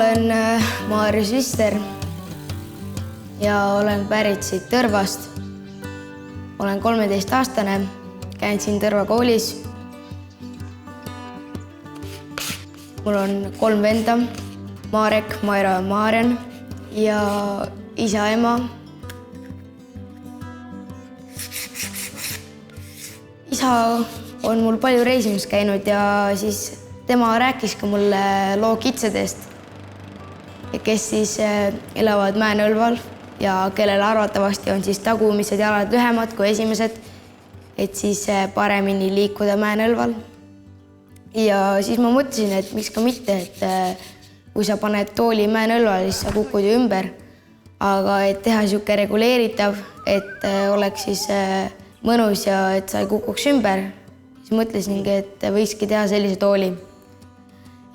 olen Maarja Süster ja olen pärit siit Tõrvast. Olen 13-aastane, käin siin Tõrva koolis. Mul on 3 venda, Marek, Maira ja Maarjan ja isa, ema. Isa on mul palju reisimas käinud ja siis tema rääkis ka mulle loo kitsedest, kes siis elavad Mäenõlval ja kellel arvatavasti on siis tagumised jalad lühemad kui esimesed, et siis paremini liikuda Mäenõlval. Ja siis ma mõtlesin, et miks ka mitte, et kui sa paned tooli Mäenõlval, siis sa kukud ju ümber. Aga et teha siuke reguleeritav, et oleks siis mõnus ja et sa ei kukuks ümber, siis mõtlesingi, et võikski teha sellise tooli.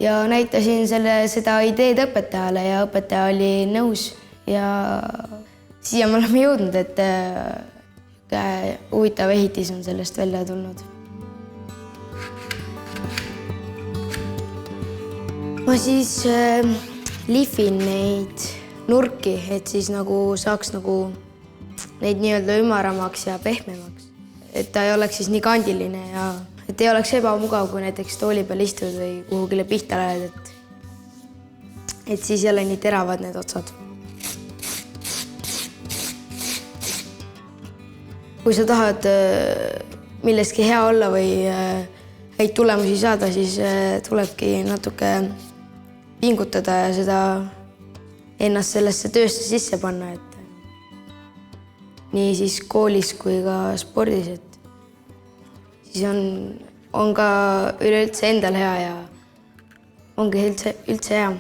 Ja näitasin seda ideed õpetajale ja õpetaja oli nõus ja siia me oleme jõudnud, et huvitav ehitis on sellest välja tulnud. Ma siis lihvin neid nurki, et siis nagu saaks nagu neid nii-öelda ümaramaks ja pehmemaks. Et ta ei oleks siis nii kandiline ja et ei oleks ebamugav, kui näiteks tooli peal istud või kuhugile pihta lähed, et siis jälle nii teravad need otsad. Kui sa tahad milleski hea olla või häid tulemusi saada, siis tulebki natuke pingutada ja seda ennast sellesse töösse sisse panna, et nii siis koolis kui ka spordis, et siis on ka üleüldse endal hea ja ongi üldse hea.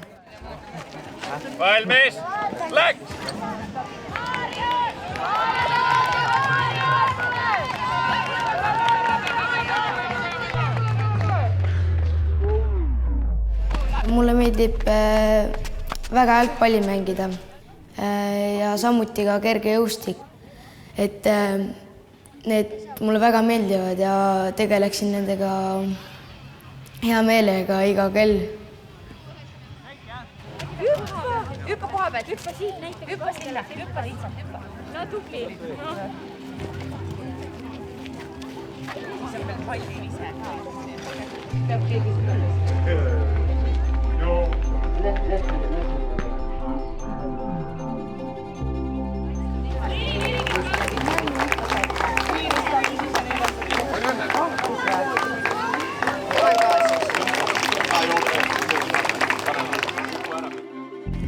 Valmis, läks! Mulle meeldib väga jalgpalli mängida ja samuti ka kergejõustik. Et need mulle väga meeldivad ja tegeleksin nendega hea meelega iga kell. Hüppa koha pealt, hüppa siit näiteks, hüppa sinna, hüppa lihtsalt, hüppa. No tubli. Sa pead palli ise. Peab keegi seda.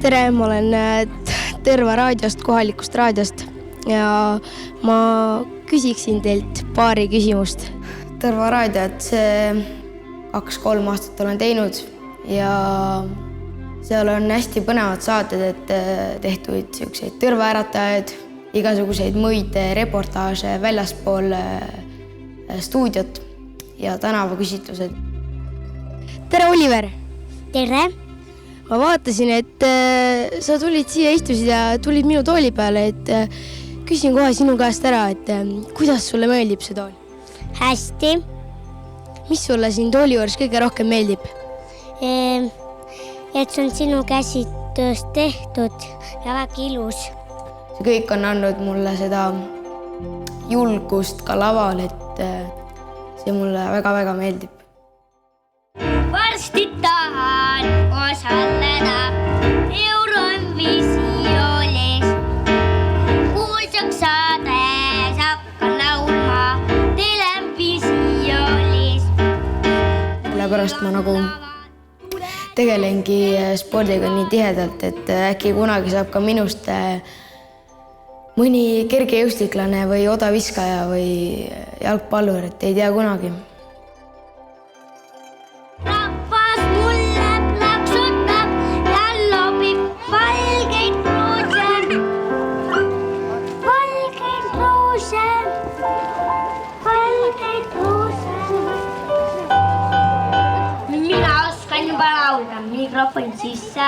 Tere, ma olen Tõrva raadiost, kohalikust raadiost ja ma küsiksin teilt paari küsimust. Tõrva raadiot see 2-3 aastat olen teinud ja seal on hästi põnevad saated, et tehtud siukseid tõrvaäratajaid, igasuguseid muid reportaaže väljaspool stuudiot ja tänavaküsitlused. Tere, Oliver! Tere! Ma vaatasin, et sa tulid siia, istusid ja tulid minu tooli peale, et küsin kohe sinu käest ära, et kuidas sulle meeldib see tool? Hästi. Mis sulle siin tooli juures kõige rohkem meeldib? Et see on sinu käsitööst tehtud ja väga ilus. See kõik on andnud mulle seda julgust ka laval, et see mulle väga-väga meeldib. Varsti tahan osaleda Eurovisioonis. Kuulsaks saades hakkan laulma televisioonis. Sellepärast ma nagu tegelengi spordiga nii tihedalt, et äkki kunagi saab ka minust mõni kergejõustiklane või odaviskaja või jalgpallur, et ei tea kunagi. Mikrofon sisse.